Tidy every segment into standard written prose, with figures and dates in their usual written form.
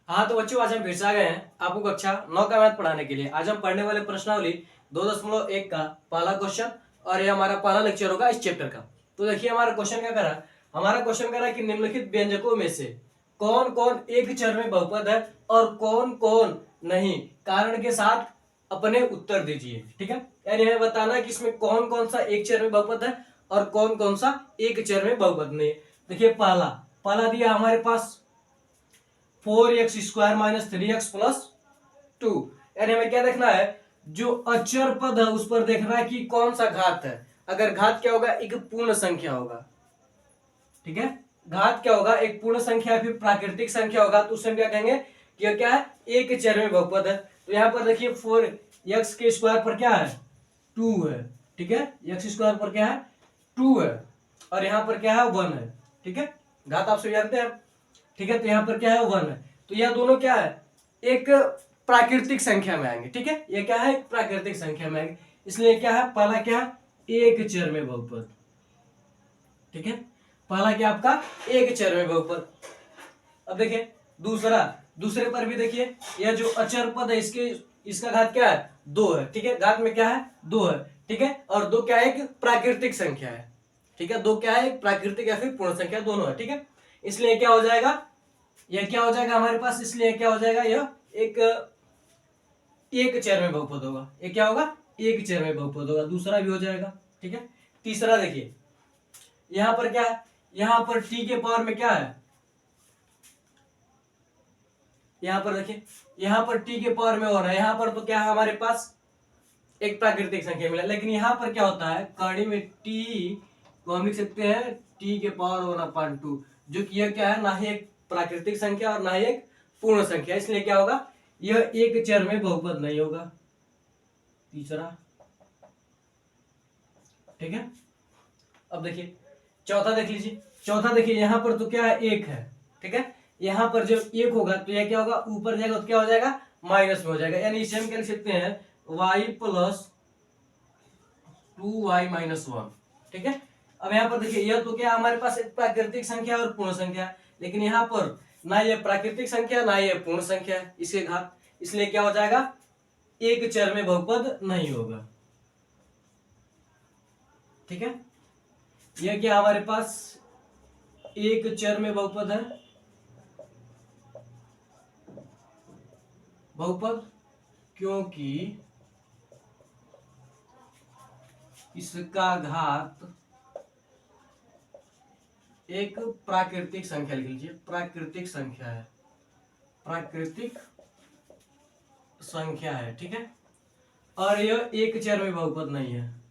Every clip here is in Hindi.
हाँ तो बच्चों, आज हम फिर से आ गए हैं आपको कक्षा 9 का मैथ पढ़ाने के लिए। आज हम पढ़ने वाले प्रश्नावली 2.1 का पहला क्वेश्चन और ये हमारा पहला लेक्चर होगा इस चैप्टर का। तो देखिए हमारा क्वेश्चन क्या करा। हमारा क्वेश्चन करा कि निम्नलिखित व्यंजकों में से कौन कौन एक चर में बहुपद है और कौन कौन नहीं, कारण के साथ अपने उत्तर दीजिए। ठीक है, यानी हमें बताना है कि इसमें कौन कौन सा एक चर में बहुपद है और कौन कौन सा एक चर में बहुपद नहीं है। देखिए पहला पहला दिया हमारे पास 4x² माइनस 3x प्लस 2। यानी हमें क्या देखना है, जो अचर पद है उस पर देखना है कि कौन सा घात है। अगर घात क्या होगा, एक पूर्ण संख्या होगा। ठीक है, घात क्या होगा, एक पूर्ण संख्या फिर प्राकृतिक संख्या होगा, तो उससे हम क्या कहेंगे कि यह क्या है, एक चर में बहुपद है। तो यहाँ पर देखिए 4x के स्क्वायर पर क्या है, 2 है। ठीक है, x स्क्वायर पर क्या है, 2 है और यहाँ पर क्या है, 1 है। ठीक है, घात आप सभी जानते हैं। ठीक है, तो यहाँ पर क्या है, 1 है। तो यह दोनों क्या है, एक प्राकृतिक संख्या में आएंगे। ठीक है, ये क्या है, एक प्राकृतिक संख्या में आएंगे, इसलिए क्या है, पहला क्या है, एक चर में बहुपद। ठीक है, पहला क्या आपका एक चर में बहुपद। अब देखिए दूसरे पर भी देखिए, यह जो अचर पद है इसका घात क्या है, 2 है। ठीक है, घात में क्या है, 2 है। ठीक है, और 2 क्या है, एक प्राकृतिक संख्या है। ठीक है, 2 क्या है, एक प्राकृतिक या फिर पूर्ण संख्या, दोनों है। ठीक है, इसलिए क्या हो जाएगा, यह क्या हो जाएगा हमारे पास, इसलिए क्या हो जाएगा, यह एक चर में बहुपद होगा। ये क्या होगा, एक चर में बहुपद होगा। दूसरा भी हो जाएगा। ठीक है, तीसरा देखिए, यहां पर क्या है, यहां पर टी के पावर में क्या है, यहां पर देखिए, यहां पर टी के पावर में हो रहा है, यहां पर तो क्या है हमारे पास एक प्राकृतिक संख्या मिला, लेकिन यहां पर क्या होता है, कड़ी में टी को हम लिख सकते हैं टी के पावर 1/2, जो कि यह क्या है, ना ही एक प्राकृतिक संख्या और ना ही एक पूर्ण संख्या, इसलिए क्या होगा, यह एक चर में बहुपद नहीं होगा। तीसरा। ठीक है, अब देखिए चौथा देख लीजिए। चौथा देखिए, यहां पर तो क्या है, एक है। ठीक है, यहां पर जब एक होगा तो यह क्या होगा, ऊपर जाएगा तो क्या हो जाएगा, माइनस में हो जाएगा। यानी इसे हम क्या लिख सकते हैं, y प्लस 2y माइनस 1। ठीक है, अब यहाँ पर देखिए, यह तो क्या हमारे पास एक प्राकृतिक संख्या और पूर्ण संख्या, लेकिन यहाँ पर ना ये प्राकृतिक संख्या ना ये पूर्ण संख्या है, इसके घात, इसलिए क्या हो जाएगा, एक चर में बहुपद नहीं होगा। ठीक है, यह क्या हमारे पास एक चर में बहुपद है, बहुपद क्योंकि इसका घात एक प्राकृतिक संख्या, लिख लीजिए प्राकृतिक संख्या है, प्राकृतिक संख्या है। ठीक है, और यह एक चर में बहुपद नहीं है,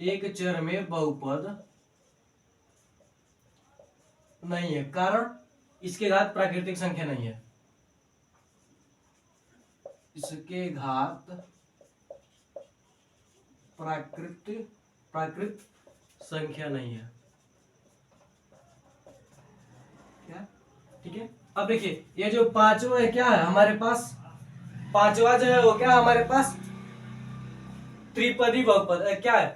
एक चर में बहुपद नहीं है, कारण इसके घात प्राकृतिक संख्या नहीं है, इसके घात प्राकृत संख्या नहीं है। क्या, ठीक है, अब देखिए ये जो पांचवा है, क्या है हमारे पास, पांचवा जो है वो क्या हमारे पास त्रिपदी बहुपद है। क्या है,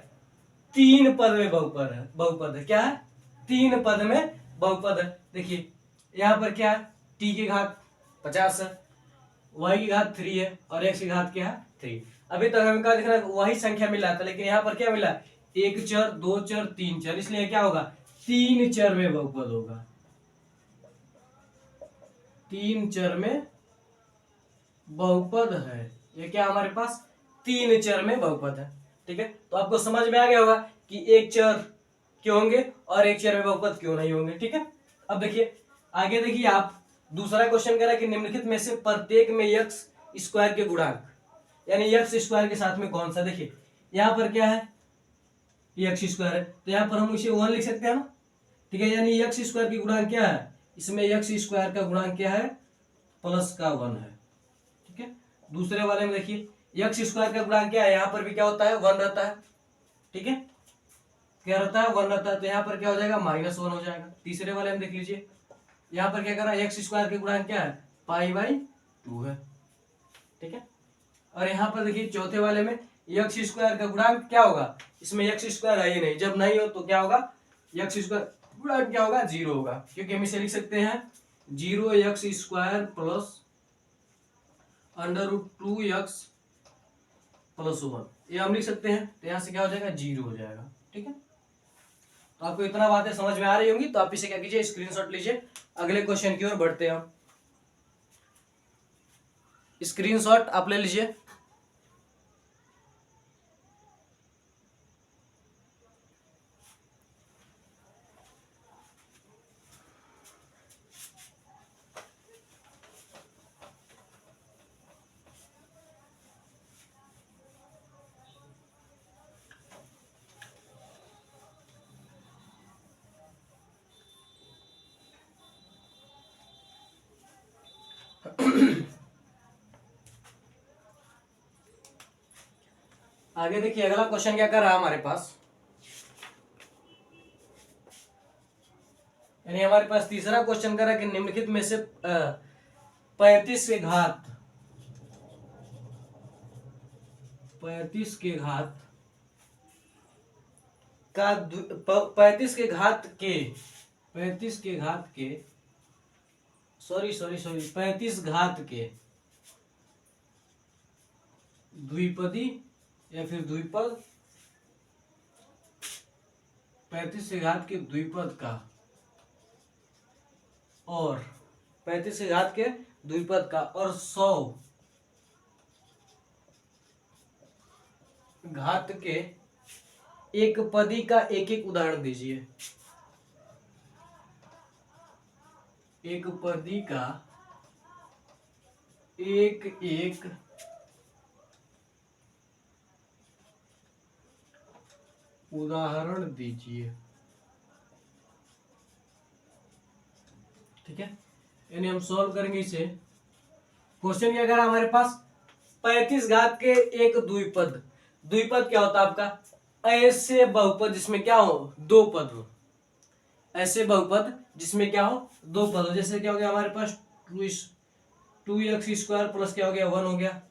तीन पद में बहुपद है, बहुपद है। क्या है, तीन पद में बहुपद है। देखिए यहाँ पर क्या है, टी की घात 50 है, y की घात 3 है और x की घात क्या है, 3। अभी तक हमें क्या दिख रहा है, वही संख्या मिला था, लेकिन यहाँ पर क्या मिला, एक चर, दो चर, तीन चर, इसलिए क्या होगा, तीन चर में बहुपद होगा, तीन चर में बहुपद है। ये क्या हमारे पास तीन चर में बहुपद है। ठीक है, तो आपको समझ में आ गया होगा कि एक चर क्यों होंगे और एक चर में बहुपद क्यों नहीं होंगे। ठीक है, अब देखिए आगे देखिए आप, दूसरा क्वेश्चन कह रहा है कि निम्नलिखित में से प्रत्येक में x स्क्वायर के गुणांक, यानी x स्क्वायर के साथ में कौन सा, देखिए यहाँ पर क्या है, x स्क्वायर है, तो यहाँ पर हम इसे 1 लिख सकते हैं ना। ठीक है, यानी x स्क्वायर की गुणांक क्या है, इसमें x स्क्वायर का गुणांक क्या है, प्लस का 1 है। ठीक है, दूसरे वाले में देखिए x स्क्वायर का गुणांक क्या है, यहाँ पर भी क्या होता है, 1 रहता है। ठीक है, क्या रहता है, 1 रहता है, तो यहाँ पर क्या हो जाएगा, -1 हो जाएगा। तीसरे वाले में देख लीजिए, यहाँ पर क्या कर रहा है, x स्क्वायर के गुणांक क्या है, π/2 है। ठीक है, और यहाँ पर देखिए चौथे वाले में x स्क्वायर का गुणांक क्या होगा, इसमें x स्क्वायर है ही नहीं, जब नहीं हो तो क्या होगा, x स्क्वायर गुणांक क्या होगा, 0 होगा, क्योंकि हम इसे लिख सकते हैं 0x² प्लस √2x प्लस 1, ये हम लिख सकते हैं। तो यहाँ से क्या हो जाएगा, 0 हो जाएगा। ठीक है, तो आपको इतना बातें समझ में आ रही होंगी, तो आप इसे क्या कीजिए, स्क्रीनशॉट लीजिए। अगले क्वेश्चन की ओर बढ़ते हैं हम। स्क्रीनशॉट आप ले लीजिए। आगे देखिए, अगला क्वेश्चन क्या कर रहा है हमारे पास, यानी हमारे पास तीसरा क्वेश्चन कर रहा है कि निम्नलिखित में से 35 के घात 35 के घात का 35 के घात के 35 के घात के सॉरी 35 घात के द्विपदी या फिर द्विपद, 35 के घात के द्विपद का और 35 के घात के द्विपद का और 100 घात के एक पदी का एक एक उदाहरण दीजिए। एक पदी का एक एक उदाहरण दीजिए। ठीक है, यानी हम सॉल्व करेंगे इसे। क्वेश्चन क्या करा हमारे पास, 35 घात के एक द्विपद। द्विपद क्या होता है आपका, ऐसे बहुपद जिसमें क्या हो, दो पद हो। ऐसे बहुपद जिसमें क्या हो, दो पद हो। जैसे क्या हो गया हमारे पास 2x² प्लस क्या हो गया 1 हो गया,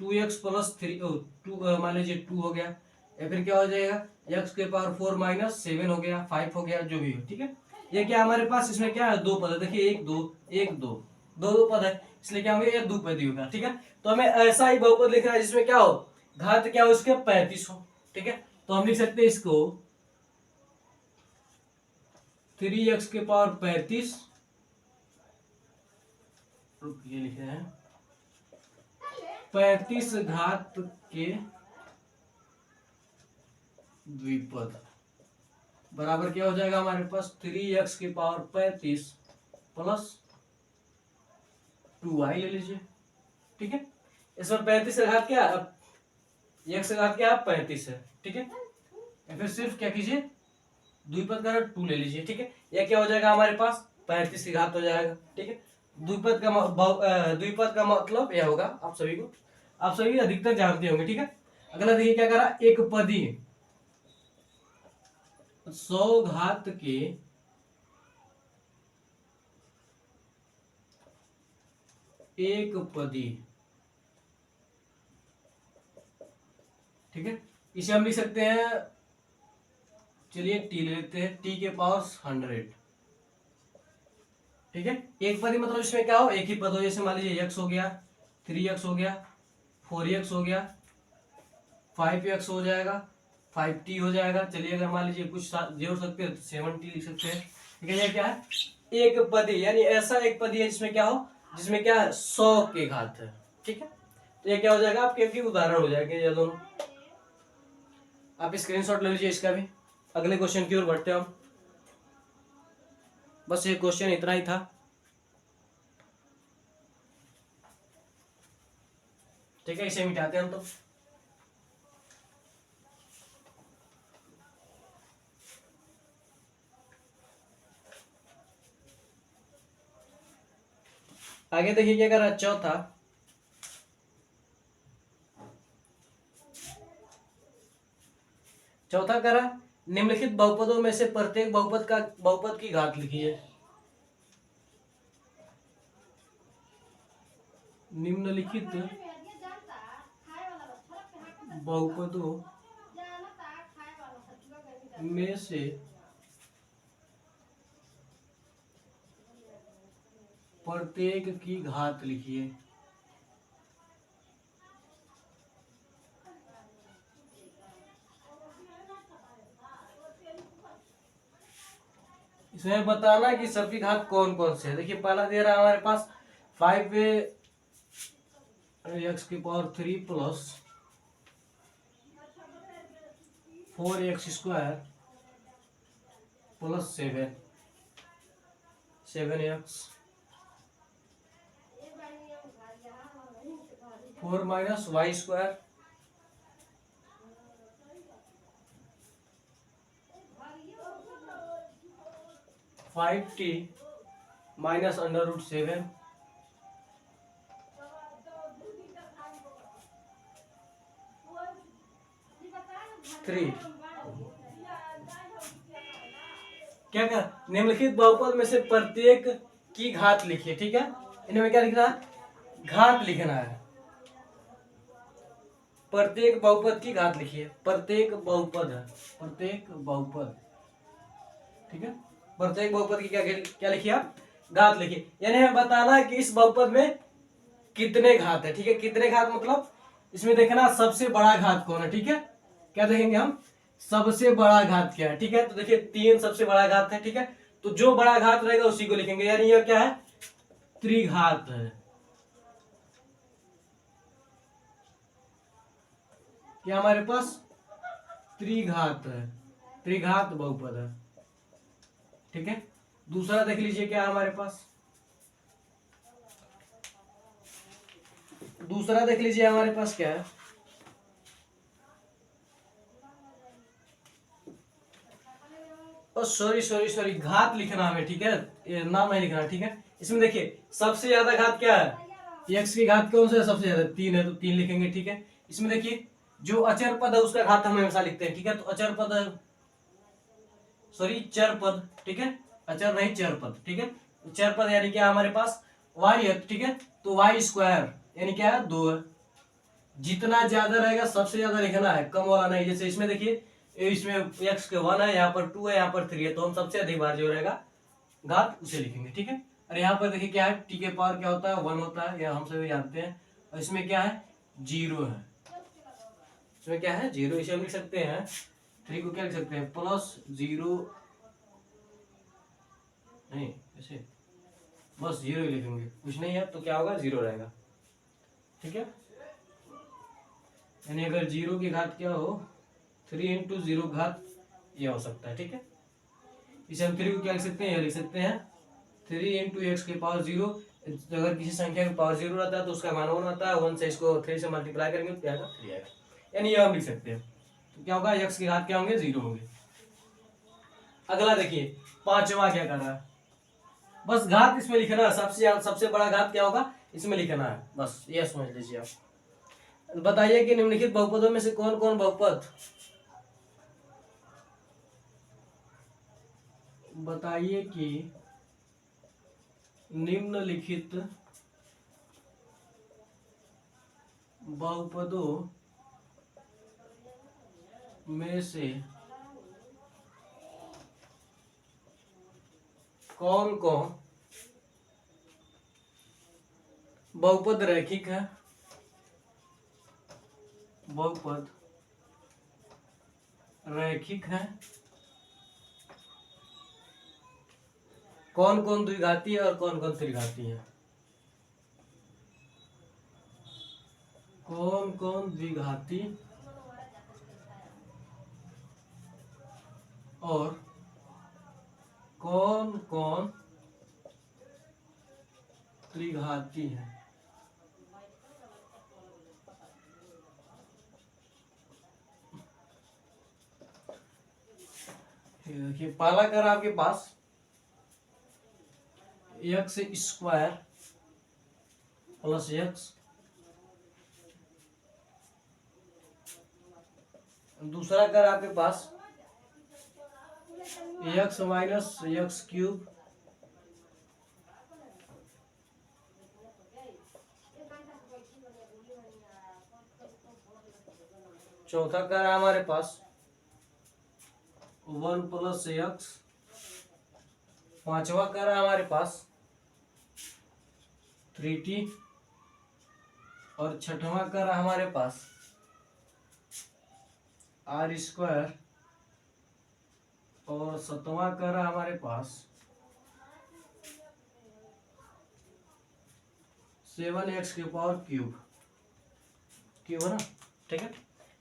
2x प्लस 3 मान लीजिए 2 हो गया, या फिर क्या हो जाएगा x⁴ माइनस 7 हो गया, 5 हो गया, जो भी हो। ठीक है, ये क्या हमारे पास इसमें क्या है, दो पद है। देखिए 1 2 1 2 दो पद है, इसलिए क्या होंगे, ये द्विपदी होगा। ठीक है, तो हमें ऐसा ही बहुपद लिखना है जिसमें क्या हो, घात क्या हो उसके 35 हो। ठीक है, तो हम लिख सकते हैं इसको 3x⁵ ये लिखे हैं 35 घात के द्विपद बराबर क्या हो जाएगा हमारे पास, 3x⁵ प्लस 2y ले लीजिए। ठीक है, इसमें 35 का घात क्या, x का घात क्या 35 है। ठीक है, या फिर सिर्फ क्या कीजिए, द्विपद का 2 ले लीजिए। ठीक है, यह क्या हो जाएगा हमारे पास 35 की घात हो जाएगा। ठीक है, द्विपद का मतलब यह होगा, आप सभी अधिकतर जानते होंगे। ठीक है, अगला देखिए क्या करा, एक पदी 100 घात के एक पदी। ठीक है, इसे हम लिख सकते हैं, चलिए टी ले लेते हैं, टी के पावर 100। ठीक है, एक पदी मतलब इसमें क्या हो, एक ही पद हो। जैसे मान लीजिए x हो गया, 3x हो गया, 4x हो गया, 5x हो जाएगा, 5t हो जाएगा। चलिए अगर मान लीजिए कुछ जोड़ सकते हैं तो 7t लिख सकते हैं। ठीक है, ये क्या है, एक पदी, यानी ऐसा एक पदी है जिसमें क्या हो, जिसमें क्या है 100 के घात है। ठीक है, तो ये क्या हो जाएगा, आपके उदाहरण हो जाएंगे ये दोनों। आप स्क्रीनशॉट ले लीजिए इसका भी। अगले क्वेश्चन की ओर बढ़ते हैं हम। बस ये क्वेश्चन इतना ही था। ठीक है, इसे मिटाते हैं हम। तो आगे देखिए क्या करा, चौथा करा, निम्नलिखित बहुपदों में से प्रत्येक बहुपद की घात लिखिए। निम्नलिखित बहुपदों में से प्रत्येक की घात लिखिए। इसमें बताना कि सबकी घात कौन कौन से है। देखिए पहला दे रहा है हमारे पास 5x³ plus 4x² plus 7x 4 minus y² 5t minus √7 3। क्या क्या निम्नलिखित बहुपद में से प्रत्येक की घात लिखिए। ठीक है, इनमें क्या लिखना है? घात लिखना है। प्रत्येक बहुपद की घात लिखिए। प्रत्येक बहुपद है, प्रत्येक बहुपद। ठीक है, प्रत्येक बहुपद की क्या क्या लिखिए आप? घात लिखिए। यानी हमें बताना है कि इस बहुपद में कितने घात है। ठीक है, कितने घात मतलब इसमें देखना सबसे बड़ा घात कौन है। ठीक है, क्या देखेंगे हम? सबसे बड़ा घात क्या है। ठीक है, तो देखिए 3 सबसे बड़ा घात है। ठीक है, तो जो बड़ा घात रहेगा उसी को लिखेंगे। यानी यह क्या है? त्रिघात है। क्या हमारे पास? त्रिघात है, त्रिघात बहुपद है। ठीक है, दूसरा देख लीजिए क्या है हमारे पास। दूसरा देख लीजिए हमारे पास क्या है। सॉरी सॉरी सॉरी, घात लिखना हमें। ठीक है, ये नाम नहीं लिखना। ठीक है, इसमें देखिए सबसे ज्यादा घात क्या है? x की घात कौन सा है? सबसे ज्यादा 3 है, तो 3 लिखेंगे। ठीक है, इसमें देखिए जो अचर पद है उसका घात हम हमेशा लिखते हैं। ठीक है, तो अचर पद, सॉरी चर पद। ठीक है, अचर नहीं चर पद। ठीक है, चर पद यानी क्या हमारे पास? y है। ठीक है, तो y² यानी क्या है? 2 है। जितना ज्यादा रहेगा सबसे ज्यादा लिखना है, कम वाला नहीं। जैसे इसमें देखिए इसमें x के 1 है, यहाँ पर 2 है, यहाँ पर 3 है, तो हम सबसे अधिक बार जो रहेगा घात उसे लिखेंगे। ठीक है, और यहाँ पर देखिए क्या है? t के पावर क्या होता है? 1 होता है, यह हम सभी जानते हैं। और इसमें क्या है? 0 है। इसमें क्या है? 0। इसे हम लिख सकते हैं 3 को क्या लिख सकते हैं? +0 नहीं, ऐसे बस 0 ही लिखेंगे, कुछ नहीं है तो क्या होगा? 0 रहेगा। ठीक है, यानी अगर 0 की घात क्या हो? 3 × 0 घात यह हो सकता है। ठीक है, इसे हम 3 को क्या लिख सकते हैं? यह लिख सकते हैं 3 × x के पावर 0। अगर किसी संख्या का पावर 0 रहता है तो उसका मान 1 आता है। 1 से इसको 3 से मल्टीप्लाई करेंगे तो क्या आएगा? 3 आएगा। यानी यह हम लिख सकते हैं। तो क्या होगा? x की घात क्या होंगे? 0 होंगे। अगला देखिए पांचवा क्या कर रहा है? बस घात इसमें लिखना है। सबसे बड़ा घात क्या होगा? इसमें लिखना है, बस ये समझ लीजिए आप। बताइए कि निम्नलिखित बहुपदों में से कौन कौन बहुपद, बताइए कि निम्नलिखित बहुपदों में से कौन कौन बहुपद रैखिक है? बहुपद रैखिक है। कौन कौन द्विघाती है और कौन कौन त्रिघाती है? कौन कौन द्विघाती और कौन कौन त्रिघाती है? देखिए पहला कर आपके पास x² प्लस x, दूसरा कर आपके पास x माइनस x³, चौथा कर है हमारे पास 1 + x, पांचवा कर है हमारे पास 3t, और छठवां कर हमारे पास r², और सातवां कर हमारे पास 7x³ क्यूब है ना। ठीक है,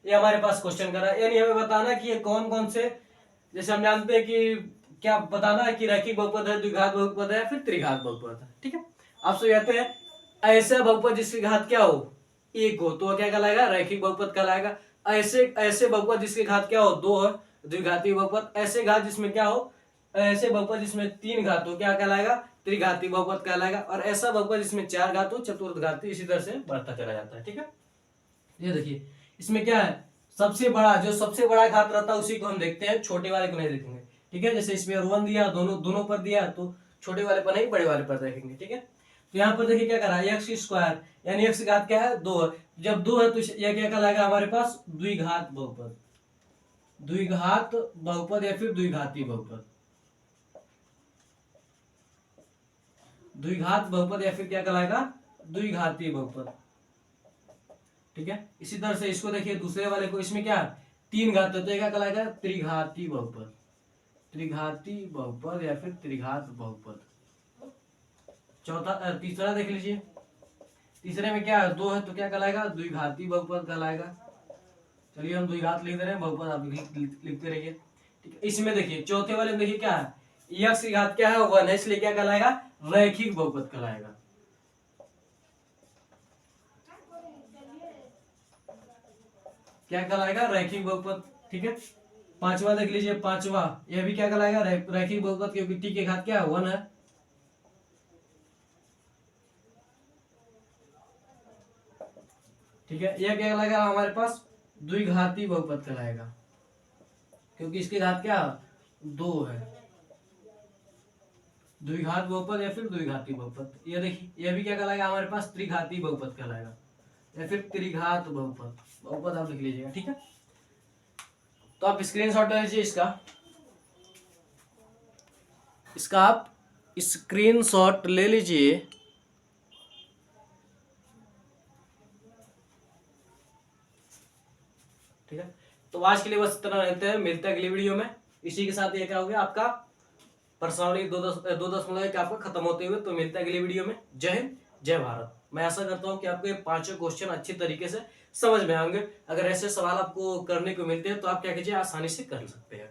ये हमारे पास क्वेश्चन करा, यानी हमें बताना कि ये कौन कौन से, जैसे हम जानते हैं कि क्या बताना है कि रैखिक बहुपद है, द्विघात बहुपद है या फिर त्रिघात बहुपद है। ठीक है, आप सब कहते हैं ऐसे बहुपद जिसकी घात क्या हो, एक हो, तो क्या कहलाएगा, रैखिक बहुपद कहलाएगा। ऐसे बहुपद जिसकी घात क्या हो, दो है, द्विघाती बहुपद। ऐसे घात जिसमें क्या हो, ऐसे बहुपद जिसमें 3 घात हो, क्या कहलाएगा, त्रिघाती बहुपद कहलाएगा। और ऐसा बहुपद जिसमें 4 घात हो, चतुर्थघाती। इसी तरह से बढ़ता चला जाता है। ठीक है, ये देखिए इसमें क्या है, सबसे बड़ा, जो सबसे बड़ा घात रहता है उसी को हम देखते हैं, छोटे वाले को नहीं देखेंगे। ठीक है, जैसे इसमें 1 दिया, दोनों पर दिया, तो छोटे वाले पर नहीं, बड़े वाले पर देखेंगे। ठीक है, तो यहाँ पर देखिए क्या करा, x², यानी x घात क्या है, 2 है। जब 2 है तो यह क्या कहलाएगा हमारे पास, द्विघात बहुपद। द्विघात बहुपद या फिर द्विघाती बहुपद, द्विघात बहुपद या फिर क्या कहलाएगा, द्विघाती बहुपद। ठीक है, इसी तरह से इसको देखिए, दूसरे वाले को, इसमें क्या 3 घात है, तो क्या कहलाएगा, त्रिघाती बहुपद। त्रिघाती बहुपद या फिर त्रिघात बहुपद। तीसरा देख लीजिए, तीसरे में क्या है, 2 है, तो क्या कहलाएगा, द्विघाती बहुपद कहलाएगा। चलिए हम द्विघात लिख दे रहे हैं, बहुपद आप लिखते रहिए। ठीक है, इसमें देखिए चौथे वाले में देखिए क्या है, x की घात क्या है, 1 है, इसलिए क्या कहलाएगा, रैखिक बहुपद कहलाएगा। क्या कहलाएगा, रैखिक बहुपद। ठीक है, पांचवा देख लीजिए, पांचवा, यह भी क्या कहलाएगा, रैखिक बहुपद, क्योंकि t की घात क्या है, 1 है। ठीक है, यह क्या कहलाएगा हमारे पास, द्विघाती बहुपद कहलाएगा, क्योंकि इसकी घात क्या 2 है। द्विघात बहुपद या फिर द्विघाती बहुपद। ये देखिए, यह भी क्या कहलाएगा हमारे पास, त्रिघाती बहुपद कहलाएगा या फिर त्रिघात बहुपद। बहुपद आप लिख लीजिएगा। ठीक है, तो आप स्क्रीनशॉट ले लीजिए इसका आप स्क्रीनशॉट ले लीजिए। ठीक है, तो आज के लिए बस इतना रहते हैं, मिलते हैं अगली वीडियो में। इसी के साथ ये क्या हो गया, आपका पर्सनालिटी 2.1 आपका खत्म होते हुए। तो मिलते हैं अगली वीडियो में। जय हिंद, जय भारत। मैं आशा करता हूं कि आपको ये 5 क्वेश्चन अच्छी तरीके से समझ में आएंगे। अगर ऐसे सवाल आपको करने को मिलते हैं तो आप क्या कीजिए, आसानी से कर सकते हैं।